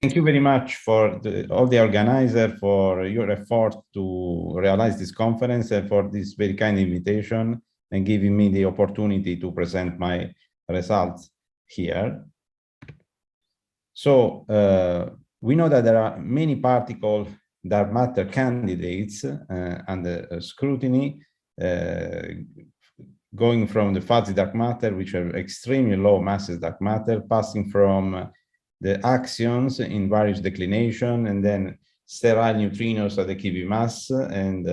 Thank you very much for all the organizer for your effort to realize this conference and for this very kind invitation and giving me the opportunity to present my results here. So we know that there are many particle dark matter candidates under scrutiny, going from the fuzzy dark matter, which are extremely low masses dark matter, passing from the axions in various declination, and then sterile neutrinos at the Curie mass, and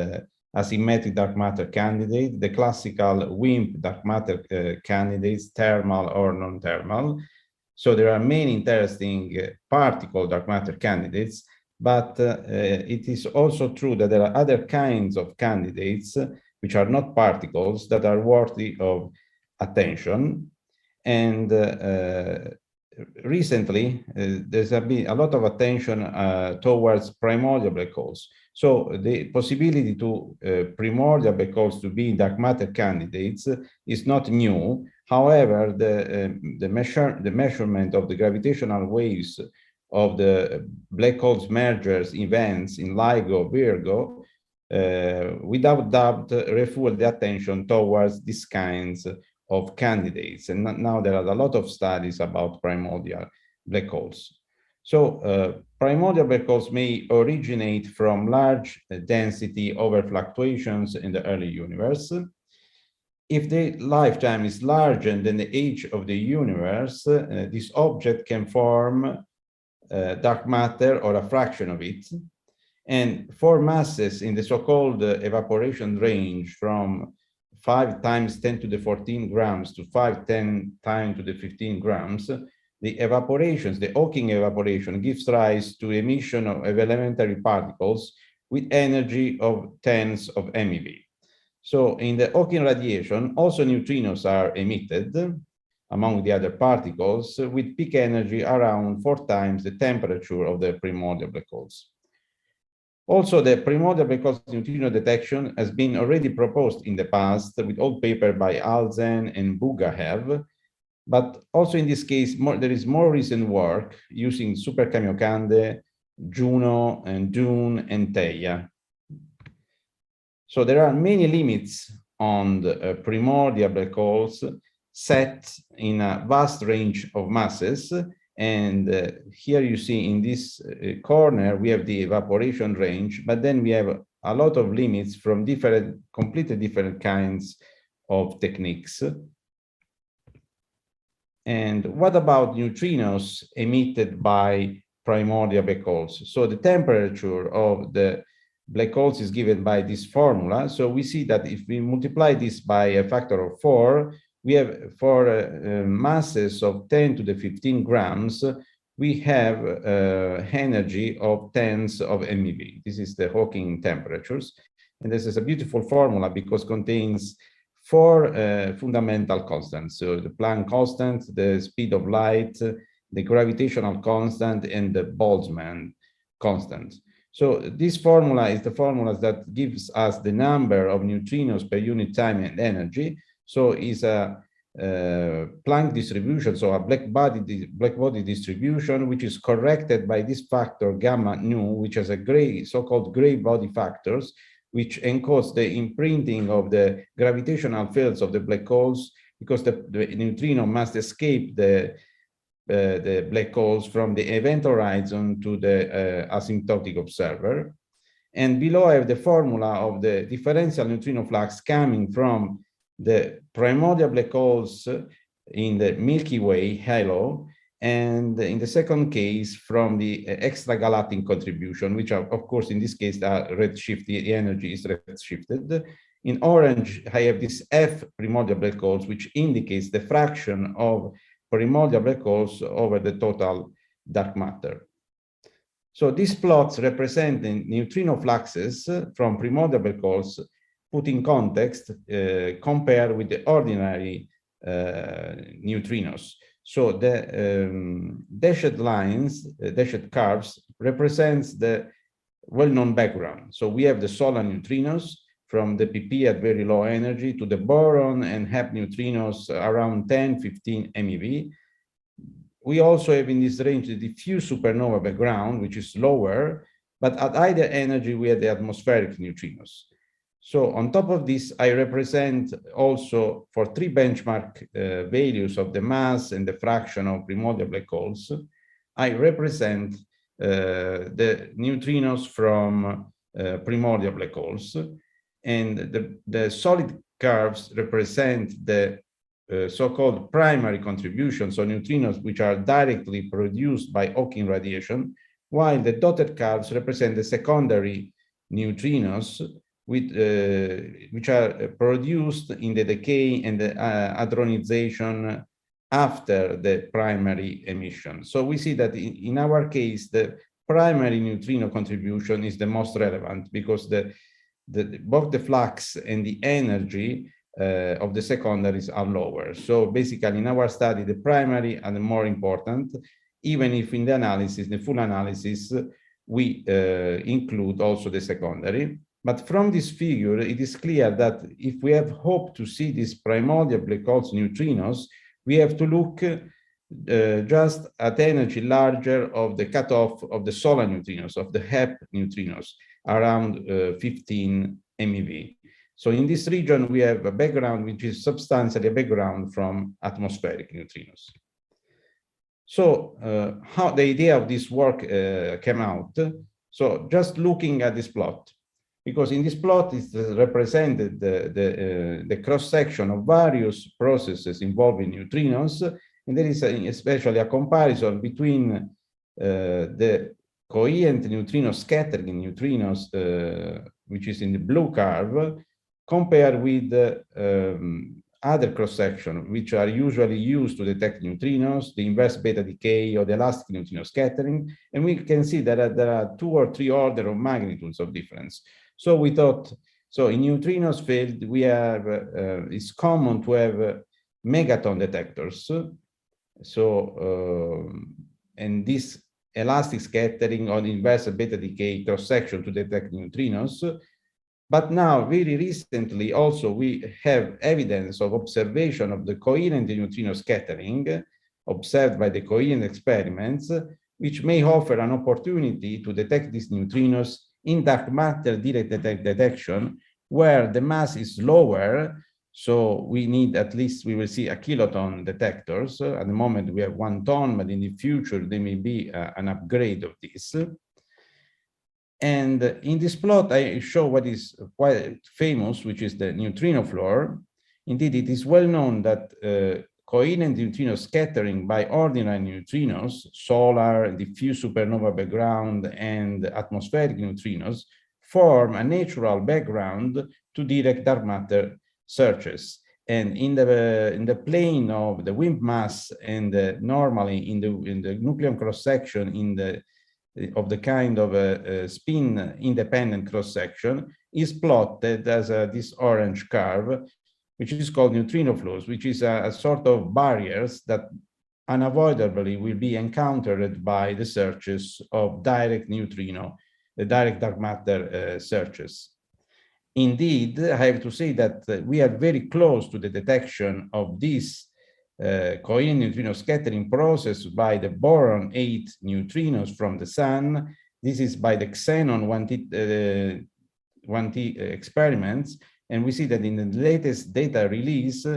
asymmetric dark matter candidate, the classical WIMP dark matter candidates, thermal or non-thermal. So there are many interesting particle dark matter candidates, but it is also true that there are other kinds of candidates which are not particles that are worthy of attention. And recently, there's been a lot of attention towards primordial black holes. So the possibility to primordial black holes to be dark matter candidates is not new. However, the measurement of the gravitational waves of the black holes mergers events in LIGO, Virgo, without doubt, refuel the attention towards these kinds of candidates. And now there are a lot of studies about primordial black holes. So primordial black holes may originate from large density over fluctuations in the early universe. If the lifetime is larger than the age of the universe, this object can form dark matter or a fraction of it. And for masses in the so-called evaporation range from 5 times 10 to the 14 grams to 510 times to the 15 grams, the evaporations, the Hawking evaporation gives rise to emission of elementary particles with energy of tens of MeV. So in the Hawking radiation, also neutrinos are emitted among the other particles with peak energy around 4 times the temperature of the primordial black holes. Also, the primordial black holes neutrino detection has been already proposed in the past with old paper by Alzen and Bugaev, but also in this case, there is more recent work using Super-Kamiokande, Juno, and Dune, and Theia. So there are many limits on the primordial black holes set in a vast range of masses. And here you see in this corner, we have the evaporation range, but then we have a lot of limits from completely different kinds of techniques. And what about neutrinos emitted by primordial black holes? So the temperature of the black holes is given by this formula. So we see that if we multiply this by a factor of 4, we have for masses of 10 to the 15 grams, we have energy of tens of MeV. This is the Hawking temperatures. And this is a beautiful formula because it contains 4 fundamental constants. So the Planck constant, the speed of light, the gravitational constant, and the Boltzmann constant. So this formula is the formula that gives us the number of neutrinos per unit time and energy. So it's a Planck distribution, so a black body distribution, which is corrected by this factor gamma nu, which has a so-called gray body factors, which encodes the imprinting of the gravitational fields of the black holes, because the neutrino must escape the black holes from the event horizon to the asymptotic observer. And below I have the formula of the differential neutrino flux coming from the primordial black holes in the Milky Way halo, and in the second case from the extragalactic contribution, which are, of course, in this case, are redshifted, the energy is redshifted. In orange, I have this F primordial black holes, which indicates the fraction of primordial black holes over the total dark matter. So these plots representing neutrino fluxes from primordial black holes put in context, compared with the ordinary neutrinos. So the dashed lines, dashed curves, represents the well-known background. So we have the solar neutrinos from the PP at very low energy to the boron and HAP neutrinos around 10, 15 MeV. we also have in this range the diffuse supernova background, which is lower, but at higher energy, we have the atmospheric neutrinos. So on top of this, I represent also for 3 benchmark values of the mass and the fraction of primordial black holes, I represent the neutrinos from primordial black holes. And the solid curves represent the so-called primary contributions, so neutrinos which are directly produced by Hawking radiation, while the dotted curves represent the secondary neutrinos which are produced in the decay and the hadronization after the primary emission. So we see that in our case, the primary neutrino contribution is the most relevant because both the flux and the energy of the secondaries are lower. So basically in our study, the primary are the more important, even if in the analysis, the full analysis, we include also the secondary. But from this figure, it is clear that if we have hope to see these primordial black holes neutrinos, we have to look just at energy larger of the cutoff of the solar neutrinos, of the HEP neutrinos, around 15 MeV. So in this region, we have a background which is substantially a background from atmospheric neutrinos. So how the idea of this work came out. So just looking at this plot, because in this plot is represented the cross-section of various processes involving neutrinos, and there is especially a comparison between the coherent neutrino scattering neutrinos, which is in the blue curve, compared with other cross-section, which are usually used to detect neutrinos, the inverse beta decay or the elastic neutrino scattering. And we can see that there are 2 or 3 order of magnitudes of difference. So we thought, so in neutrinos field, we have, it's common to have megaton detectors. So, and this elastic scattering or inverse beta decay cross-section to detect neutrinos. But now, very recently, also, we have evidence of observation of the coherent neutrino scattering observed by the coherent experiments, which may offer an opportunity to detect these neutrinos in dark matter direct detection, where the mass is lower. So we need at least, we will see a kiloton detectors. At the moment, we have 1 ton, but in the future, there may be an upgrade of this. And in this plot, I show what is quite famous, which is the neutrino floor. Indeed, it is well known that coherent neutrino scattering by ordinary neutrinos, solar, diffuse supernova background, and atmospheric neutrinos, form a natural background to direct dark matter searches. And in the plane of the WIMP mass and normally in the nucleon cross-section of the kind of a spin-independent cross-section is plotted as this orange curve, which is called neutrino flows, which is a sort of barriers that unavoidably will be encountered by the searches of direct neutrino, the direct dark matter searches. Indeed, I have to say that we are very close to the detection of this coherent neutrino scattering process by the boron 8 neutrinos from the sun. This is by the xenon 1T experiments. And we see that in the latest data release,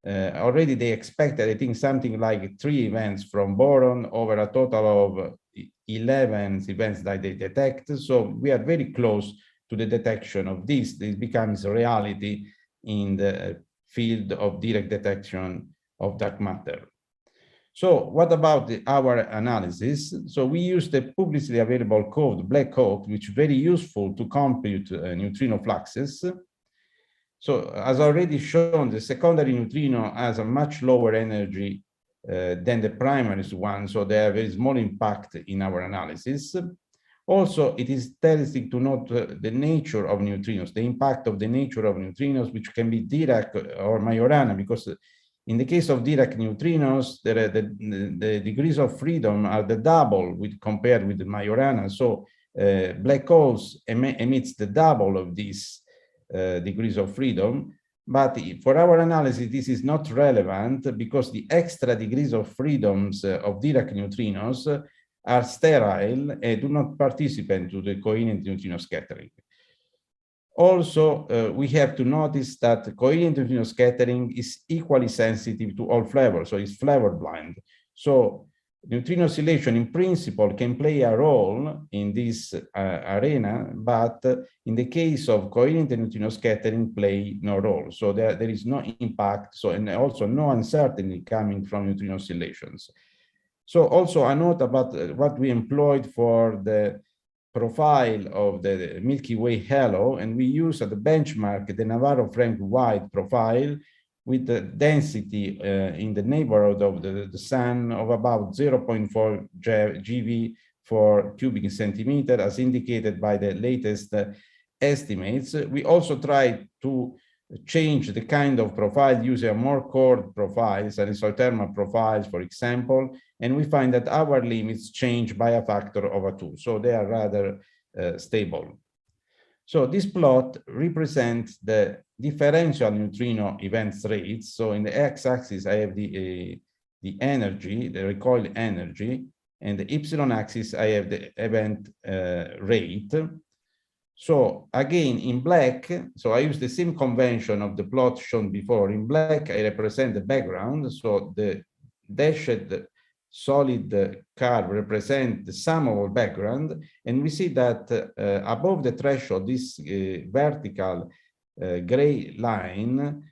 already they expected, I think, something like 3 events from boron over a total of 11 events that they detect. So we are very close to the detection of this. This becomes a reality in the field of direct detection of dark matter. So what about our analysis? So we use the publicly available code Black Hawk, which is very useful to compute neutrino fluxes. So as already shown, the secondary neutrino has a much lower energy than the primary one, so they have a very small impact in our analysis. Also, it is interesting to note the nature of neutrinos, the impact of the nature of neutrinos, which can be Dirac or Majorana, because in the case of Dirac neutrinos, the degrees of freedom are the double compared with the Majorana. So black holes emits the double of these degrees of freedom. But for our analysis, this is not relevant because the extra degrees of freedoms of Dirac neutrinos are sterile and do not participate to the coherent neutrino scattering. Also, we have to notice that coherent neutrino scattering is equally sensitive to all flavors, so it's flavor blind. So neutrino oscillation in principle can play a role in this arena, but in the case of coherent neutrino scattering play no role. So there is no impact, so and also no uncertainty coming from neutrino oscillations. So also a note about what we employed for the profile of the Milky Way halo, and we use as a benchmark the Navarro-Frank-White profile with the density in the neighborhood of the sun of about 0.4 GeV for cubic centimeter, as indicated by the latest estimates. We also tried to change the kind of profile using more chord profiles and isothermal profiles, for example, and we find that our limits change by a factor of 2, so they are rather stable. So this plot represents the differential neutrino events rates. So in the x-axis, I have the energy, the recoil energy, and the y-axis, I have the event rate. So again, in black, so I use the same convention of the plot shown before. In black, I represent the background. So the dashed solid curve represents the sum of all background. And we see that above the threshold, this vertical gray line,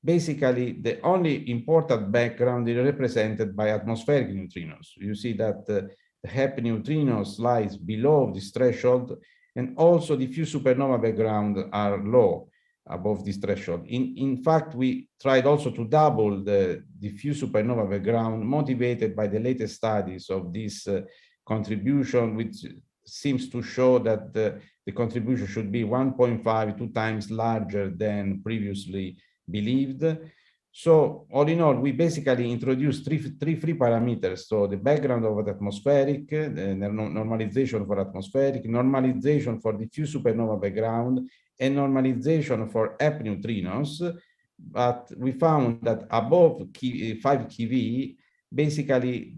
basically the only important background is represented by atmospheric neutrinos. You see that the HEP neutrinos lies below this threshold, and also diffuse supernova background are low above this threshold. In fact, we tried also to double the diffuse supernova background, motivated by the latest studies of this contribution, which seems to show that the contribution should be 1.5, 2 times larger than previously believed. So all in all, we basically introduced three free parameters. So the background of the atmospheric, the normalization for atmospheric, normalization for diffuse supernova background, and normalization for HEP neutrinos. But we found that above 5 keV, basically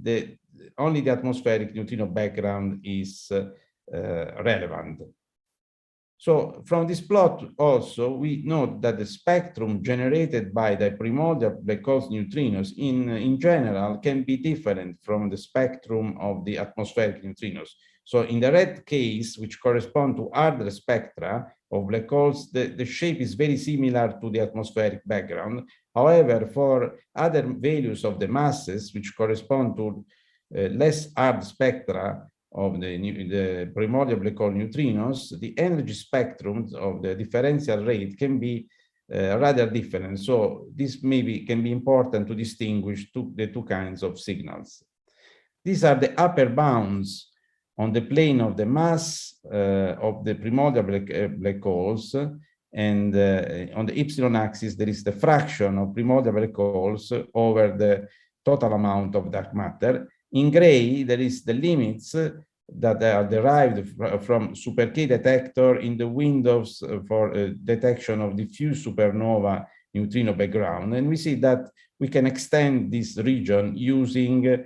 only the atmospheric neutrino background is relevant. So from this plot also, we note that the spectrum generated by the primordial black holes neutrinos in general can be different from the spectrum of the atmospheric neutrinos. So in the red case, which correspond to harder spectra of black holes, the shape is very similar to the atmospheric background. However, for other values of the masses, which correspond to less hard spectra of the primordial black hole neutrinos, the energy spectrums of the differential rate can be rather different. So this maybe can be important to distinguish the two kinds of signals. These are the upper bounds on the plane of the mass of the primordial black holes, and on the y-axis there is the fraction of primordial black holes over the total amount of dark matter. In gray, there is the limits that are derived from Super-K detector in the windows for detection of diffuse supernova neutrino background. And we see that we can extend this region using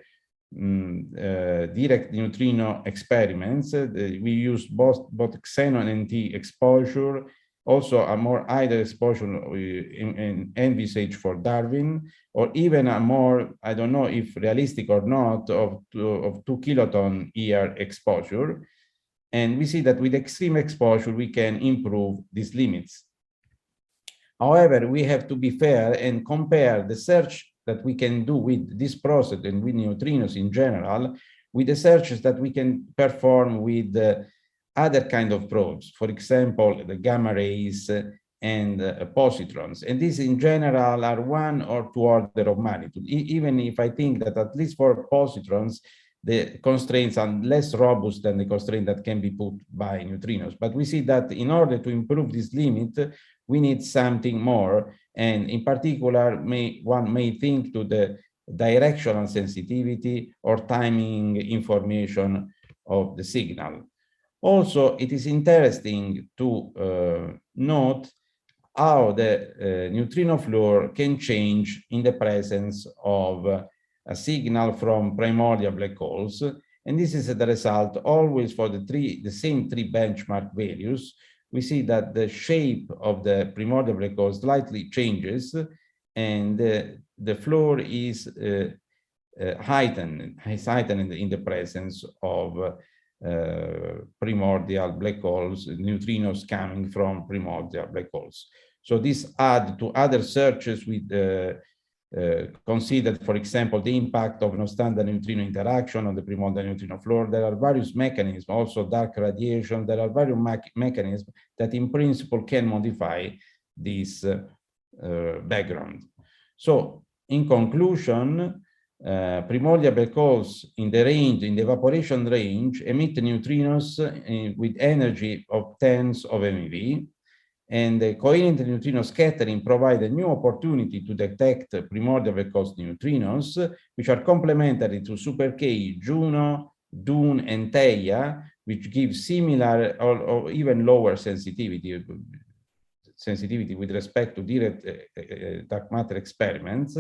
direct neutrino experiments. We use both xenon and T exposure, also a more either exposure in envisaged for Darwin, or even a more, I don't know if realistic or not, of 2 kiloton year exposure. And we see that with extreme exposure, we can improve these limits. However, we have to be fair and compare the search that we can do with this process and with neutrinos in general, with the searches that we can perform with other kind of probes, for example, the gamma rays and positrons. And these in general are 1 or 2 order of magnitude, even if I think that at least for positrons, the constraints are less robust than the constraint that can be put by neutrinos. But we see that in order to improve this limit, we need something more. And in particular, one may think to the directional sensitivity or timing information of the signal. Also, it is interesting to note how the neutrino flow can change in the presence of a signal from primordial black holes. And this is the result always for the same three benchmark values. We see that the shape of the primordial black hole slightly changes, and the flow is heightened in the presence of primordial black holes, neutrinos coming from primordial black holes. So this adds to other searches with considered, for example, the impact of non-standard neutrino interaction on the primordial neutrino flow. There are various mechanisms, also dark radiation. There are various mechanisms that in principle can modify this background. So in conclusion, primordial black holes in the evaporation range, emit neutrinos with energy of tens of MeV, and the coherent neutrino scattering provide a new opportunity to detect primordial black holes neutrinos, which are complementary to Super-K, Juno, Dune, and Theia, which give similar or even lower sensitivity with respect to direct dark matter experiments.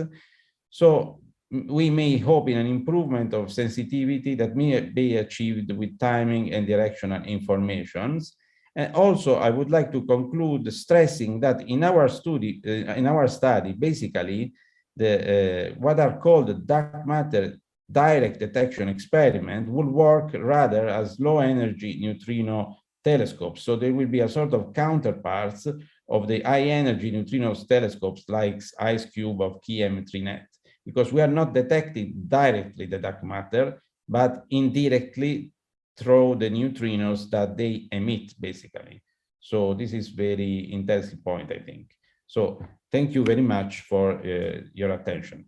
So we may hope in an improvement of sensitivity that may be achieved with timing and directional informations. And also, I would like to conclude stressing that in our study, basically, what are called dark matter direct detection experiment will work rather as low energy neutrino telescopes. So there will be a sort of counterparts of the high energy neutrinos telescopes like IceCube of CEvNS, because we are not detecting directly the dark matter, but indirectly through the neutrinos that they emit, basically. So this is very intensive point, I think. So thank you very much for your attention.